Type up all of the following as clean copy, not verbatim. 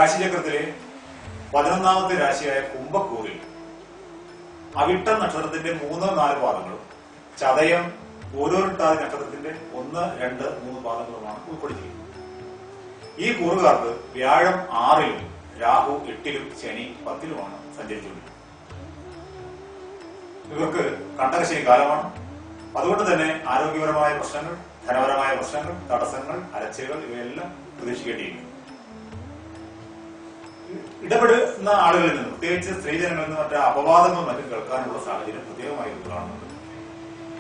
രാശിചക്രത്തിലെ 11ാമത്തെ രാശിയായ കുംഭക്കൂറിൽ അവിട്ട നക്ഷത്രത്തിന്റെ 3-4 പാദങ്ങളും ചതയം ഓരോരുട്ടാതി നക്ഷത്രത്തിന്റെ 1, 2, 3 പാദങ്ങളുമാണ് ഉൾപ്പെടുത്തിയിരിക്കുന്നത്. ഈ കൂറുകാർക്ക് വ്യാഴം 6-ലും രാഹു 8-ലും ശനി 10-ലുമാണ് സഞ്ചരിച്ചുകൊണ്ടിരിക്കുന്നത്. ഇവർക്ക് കണ്ടകശനി കാലമാണ്. അതുകൊണ്ട് തന്നെ ആരോഗ്യപരമായ പ്രശ്നങ്ങൾ, ധനപരമായ പ്രശ്നങ്ങൾ, തടസ്സങ്ങൾ, അലച്ചിലുകൾ ഇവയെല്ലാം പ്രതീക്ഷിക്കേണ്ടിയിരിക്കുന്നു. ഇടപെടുന്ന ആളുകളിൽ നിന്ന്, പ്രത്യേകിച്ച് സ്ത്രീജനങ്ങളിൽ നിന്ന് മറ്റു അപവാദങ്ങളും മറ്റും കേൾക്കാനുള്ള സാഹചര്യം പ്രത്യേകമായി കാണുന്നുണ്ട്.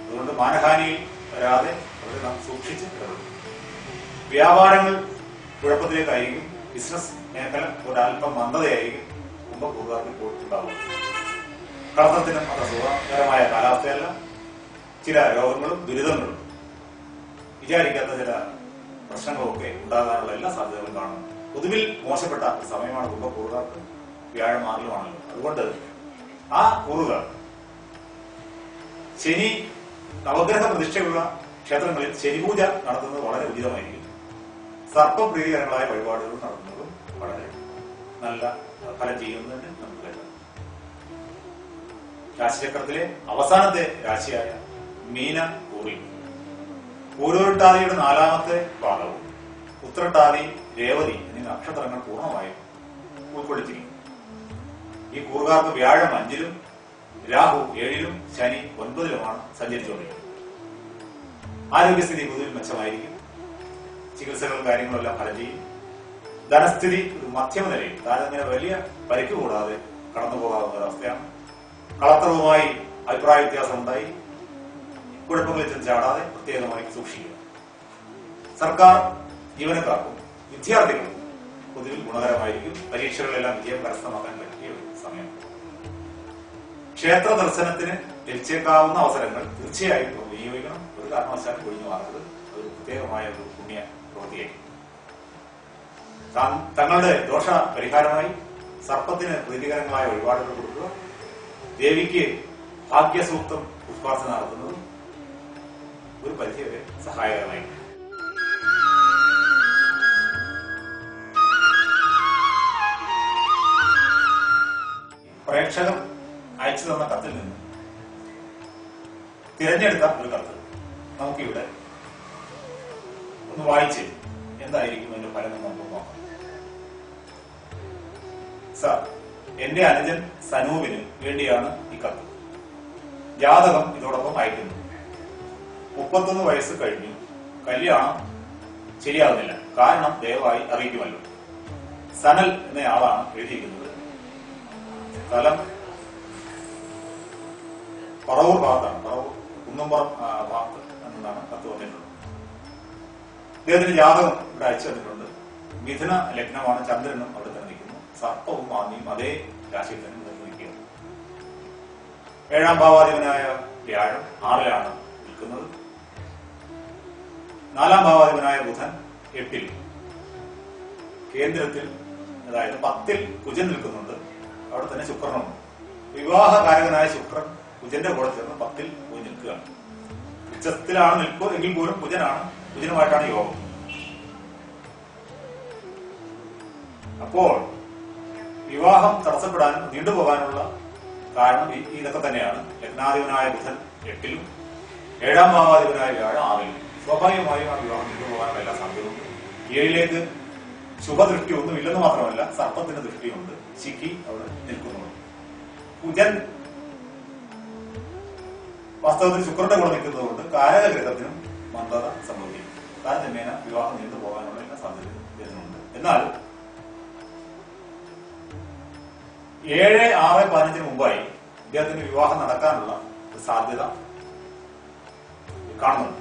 അതുകൊണ്ട് മാനഹാനിയിൽ വരാതെ അവരെ നാം സൂക്ഷിച്ച് ഇടപെടും. വ്യാപാരങ്ങൾ കുഴപ്പത്തിലേക്കായിരിക്കും. ബിസിനസ് മേഖല ഒരല്പം മന്ദതയായിരിക്കും കുംഭക്കൂറുകാർക്ക് ഉണ്ടാവുക. കളത്രത്തിനും അത് സുഖകരമായ കാലാവസ്ഥയല്ല. ചില രോഗങ്ങളും ദുരിതങ്ങളും വിചാരിക്കാത്ത ചില പ്രശ്നങ്ങളൊക്കെ ഉണ്ടാകാനുള്ള എല്ലാ സാധ്യതകളും കാണുന്നു. പൊതുവിൽ മോശപ്പെട്ട ഒരു സമയമാണ് കുംഭക്കൂറുകാർക്ക്. വ്യാഴം 6-ലുമാണല്ലോ. അതുകൊണ്ട് ആ കൂറുകാർ ശനി നവഗ്രഹ പ്രതിഷ്ഠയുള്ള ക്ഷേത്രങ്ങളിൽ ശനിപൂജ നടത്തുന്നത് വളരെ ഉചിതമായിരിക്കും. സർപ്പപ്രീതികരങ്ങളായ വഴിപാടുകൾ നടത്തുന്നതും വളരെ നല്ല ഫലം ചെയ്യുന്നതിന് നമുക്ക് കരുതാം. രാശിചക്രത്തിലെ അവസാനത്തെ രാശിയായ മീന കൂറിൽ പൂരോരുട്ടാതിയുടെ 4ാമത്തെ പാദവും ഉത്രട്ടാതി, രേവതി എന്നീ നക്ഷത്രങ്ങൾ പൂർണ്ണമായും ഉൾക്കൊള്ളിച്ചിരിക്കുന്നു. ഈ കൂറുകാർക്ക് വ്യാഴം 5-ലും രാഹു 7-ലും ശനി 9-ലുമാണ് സഞ്ചരിച്ചുകൊണ്ടിരിക്കുന്നത്. ആരോഗ്യസ്ഥിതി പൊതുവിൽ മെച്ചമായിരിക്കും. ചികിത്സകളും കാര്യങ്ങളും എല്ലാം ഫലം ചെയ്യും. ധനസ്ഥിതി ഒരു മധ്യമ നിലയിൽ, താരതമ്യേന വലിയ പരിക്ക് കൂടാതെ കടന്നു പോകാവുന്ന ഒരവസ്ഥയാണ്. കളത്രവുമായി അഭിപ്രായ വ്യത്യാസം ഉണ്ടായി കുഴപ്പങ്ങളിൽ ചെന്ന് ചാടാതെ പ്രത്യേകമായി സൂക്ഷിക്കുക. സർക്കാർ ജീവനക്കാർക്കും വിദ്യാർത്ഥികൾക്കും പൊതുവിൽ ഗുണകരമായിരിക്കും. പരീക്ഷകളിലെല്ലാം വിജയം കരസ്ഥമാക്കാൻ പറ്റിയ ഒരു സമയം. ക്ഷേത്ര ദർശനത്തിന് ലഭിച്ചേക്കാവുന്ന അവസരങ്ങൾ തീർച്ചയായും വിനിയോഗിക്കണം. ഒരു കാരണവശാലും ഒഴിഞ്ഞു മാറരുത്. അതൊരു പ്രത്യേകമായ ഒരു പുണ്യ പ്രവൃത്തിയായിരിക്കും. തങ്ങളുടെ ദോഷ പരിഹാരമായി സർപ്പത്തിന് പ്രീതികരങ്ങളായ വഴിപാടുകൾ കൊടുക്കുക. ദേവിക്ക് ഭാഗ്യസൂക്തം പുഷ്പാർച്ചന നടത്തുന്നതും ഒരു പരിധിവരെ സഹായകരമായിരിക്കും. പ്രേക്ഷകർ അയച്ചു തന്ന കത്തിൽ നിന്ന് തിരഞ്ഞെടുത്ത ഒരു കത്ത് നമുക്കിവിടെ ഒന്ന് വായിച്ച് എന്തായിരിക്കും അതിന്റെ ഫലം എന്ന് നമുക്ക് നോക്കാം. സാർ, എന്റെ അനുജൻ സനൂപിന് വേണ്ടിയാണ് ഈ കത്ത്. ജാതകം ഇതോടൊപ്പം അയക്കുന്നു. 31 വയസ്സ് കഴിഞ്ഞു. കല്യാണം ശരിയാകുന്നില്ല. കാരണം ദയവായി അറിയിക്കുമല്ലോ. സനൽ എന്നയാളാണ് എഴുതിയിരിക്കുന്നത്. സ്ഥലം പറവൂർ ഭാഗത്താണ്. പറവൂർ കുന്നുംപുറം ഭാഗത്ത് എന്നാണ് കത്ത് വന്നിട്ടുള്ളത്. അദ്ദേഹത്തിന്റെ ജാതകം ഇവിടെ അയച്ചു തന്നിട്ടുണ്ട്. മിഥുന ലഗ്നമാണ്. ചന്ദ്രനും അവിടെ തന്നെ നിൽക്കുന്നു. സർപ്പവും മാന്യയും അതേ രാശിയിൽ തന്നെ നിൽക്കുകയാണ്. 7ാം ഭാവാധിപനായ വ്യാഴം 6-ലാണ് നിൽക്കുന്നത്. 4ാം ഭാവാധിപനായ ബുധൻ 8-ൽ. കേന്ദ്രത്തിൽ, അതായത് 10-ൽ കുജൻ നിൽക്കുന്നുണ്ട്. അവിടെ തന്നെ ശുക്രനുണ്ട്. വിവാഹകാരകനായ ശുക്രൻ കുജന്റെ കൂടെ ചേർന്ന് 10-ൽ പോയി നിൽക്കുകയാണ്. ഉച്ചത്തിലാണ് നിൽക്കുക എങ്കിൽ പോലും കുജനുമായിട്ടാണ് യോഗം. അപ്പോൾ വിവാഹം തടസ്സപ്പെടാനും നീണ്ടുപോകാനുള്ള കാരണം ഇതൊക്കെ തന്നെയാണ്. ലഗ്നാധിപനായ ബുധൻ 8-ലും 7ാം ഭാവാധിപനായ വ്യാഴം 6-ലും. സ്വാഭാവികമായും ആ വിവാഹം നീണ്ടുപോകാനുള്ള എല്ലാ സാധ്യതയുണ്ട്. 7ലേക്ക് ശുഭദൃഷ്ടി ഒന്നും ഇല്ലെന്ന് മാത്രമല്ല, സർപ്പത്തിന്റെ ദൃഷ്ടിയുണ്ട്. ശിഖി അവിടെ നിൽക്കുന്നുണ്ട്. കുജൻ വാസ്തവത്തിൽ ശുക്രന്റെ കൂടെ നിൽക്കുന്നതുകൊണ്ട് കാരകഗ്രഹത്തിനും മന്ദത സംഭവിക്കും. താരതമ്യേന വിവാഹം നീണ്ടുപോകാനുള്ള എല്ലാ സാധ്യതയുണ്ട്. എന്നാൽ 7-6-15 മുമ്പായി ഇദ്ദേഹത്തിന് വിവാഹം നടക്കാനുള്ള സാധ്യത കാണുന്നുണ്ട്.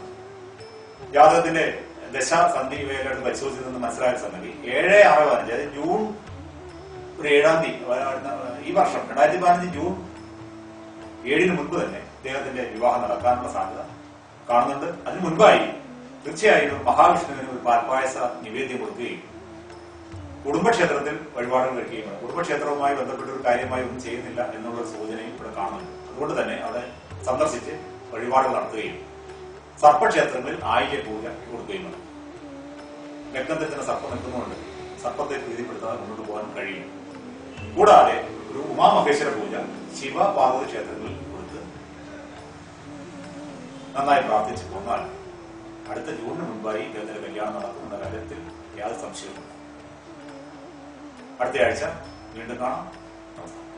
ജാതകത്തിന്റെ ദശാസന്ധി ഇവയിലായിട്ട് പരിശോധിച്ച് നിന്ന് മനസ്സിലായ സംഗതി 7-6-15, അതായത് ജൂൺ ഒരു 7-ാം തീയതി ഈ വർഷം 2015 ജൂൺ 7-ന് മുൻപ് തന്നെ ഇദ്ദേഹത്തിന്റെ വിവാഹം നടക്കാനുള്ള സാധ്യത കാണുന്നുണ്ട്. അതിനു മുൻപായി തീർച്ചയായും മഹാവിഷ്ണുവിന് ഒരു പാൽപായസ നിവേദ്യം കൊടുക്കുകയും കുടുംബക്ഷേത്രത്തിൽ വഴിപാടുകൾ വെക്കുകയും വേണം. കുടുംബക്ഷേത്രവുമായി ബന്ധപ്പെട്ട ഒരു കാര്യമായി ഒന്നും ചെയ്യുന്നില്ല എന്നുള്ള സൂചനയും ഇവിടെ കാണുന്നുണ്ട്. അതുകൊണ്ട് തന്നെ അവിടെ സന്ദർശിച്ച് വഴിപാടുകൾ നടത്തുകയും സർപ്പക്ഷേത്രങ്ങളിൽ ആയില്യ പൂജ കൊടുക്കുകയും വേണം. ലഗ്നത്തിൽ തന്നെ സർപ്പം നിൽക്കുന്നുണ്ട്. സർപ്പത്തെ പ്രീതിപ്പെടുത്താതെ മുന്നോട്ട് പോകാൻ കഴിയും. കൂടാതെ ഒരു ഉമാമഹേശ്വര പൂജ ശിവ പാർവതി ക്ഷേത്രങ്ങളിൽ കൊടുത്ത് നന്നായി പ്രാർത്ഥിച്ചു പോന്നാൽ അടുത്ത ജൂണിന് മുൻപായി ഇദ്ദേഹത്തിന്റെ കല്യാണം നടക്കുമെന്ന കാര്യത്തിൽ യാതൊരു സംശയവുമില്ല. അടുത്ത ആഴ്ച വീണ്ടും കാണാം. നമസ്കാരം.